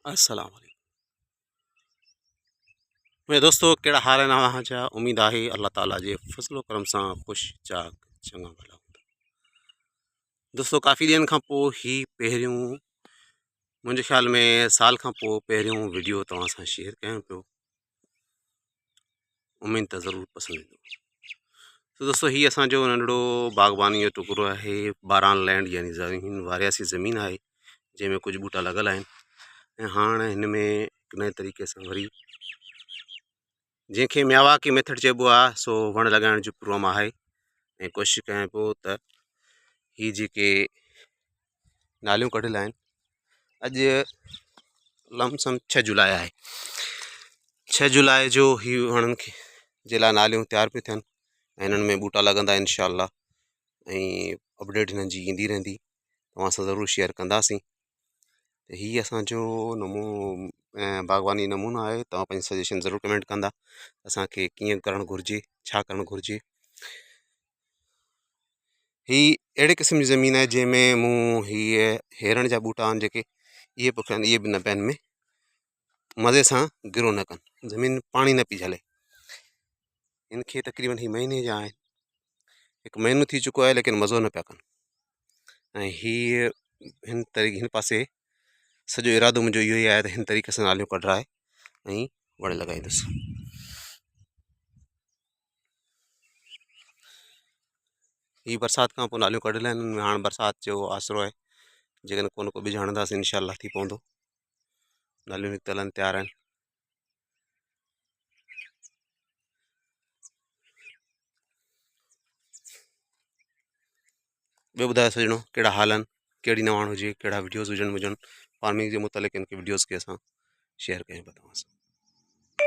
अस्सलाम वालेकुम मेरे दोस्तों, कहिड़ा हाल आहिनि अव्हां जा। उम्मीद आहे अल्लाह ताला जे फज़लो करम सां ख़ुशि चाक चङा भला हूंदा। दोस्तों, काफ़ी ॾींहंनि खां पोइ ही पहिरियों मुंहिंजे ख़्याल में साल खां पोइ पहिरियों वीडियो तव्हां सां शेयर कयां पियो। उमेद त ज़रूरु पसंदि ईंदो। तो दोस्तों, ही असांजो नंढड़ो बाग़बानी जो टुकड़ो आहे। बारान लैंड यानी ज़मीन वारियासी ज़मीन आहे जंहिंमें कुझु ॿूटा लॻल आहिनि ऐं हाणे हिन में हिकु नए तरीक़े सां वरी जंहिंखे मियावाकी मेथड चइबो आहे सो वण लॻाइण जो प्रोग्राम आहे ऐं कोशिशि कयां पियो त ही जेके नालियूं कढियल आहिनि, अॼु लमसम 6 जुलाई आहे। 6 जुलाई जो ही वणनि खे जे लाइ नालियूं तयारु पियूं थियनि ऐं हिननि में ॿूटा लॻंदा इंशाअल्लाह ऐं अपडेट हिननि जी ईंदी रहंदी, तव्हां सां ज़रूरु शेयर कंदासीं। त हीअ असांजो बाग़बानी नमूनो आहे। तव्हां पंहिंजी सजेशन ज़रूरु कमेंट कंदा असांखे कीअं करणु घुरिजे, छा करणु घुरिजे। ही अहिड़े क़िस्म जी ज़मीन आहे जंहिंमें मूं हीअ हेरण जा ॿूटा आहिनि जेके इहे पोखिया इहे बि न पिया में मज़े सां गिरो न कनि, ज़मीन पाणी न पई झले। इनखे तक़रीबन ही महीने जा आहिनि, 1 महीनो थी चुको आहे लेकिन मज़ो न पिया कनि। ऐं हीअ हिन पासे सॼो इरादो मुंहिंजो इहो ई आहे त हिन तरीक़े सां नालियूं कढाए ऐं वण लॻाईंदुसि। ही बरसाति खां पोइ नालियूं कढियल आहिनि, हाणे बरसाति जो आसरो आहे। जेकॾहिं को ॿिज हणंदासीं इंशाअल्लाह थी पवंदो। नालियूं निकितल आहिनि, तयारु आहिनि। ॿियो ॿुधायो सॼणो, कहिड़ा हाल आहिनि, कहिड़ी नवाण हुजे, कहिड़ा वीडियोज़ हुजनि फार्मिंग जे मुतालिक़, इनके वीडियोज़ खे असां शेयर कयूं था तव्हां सां।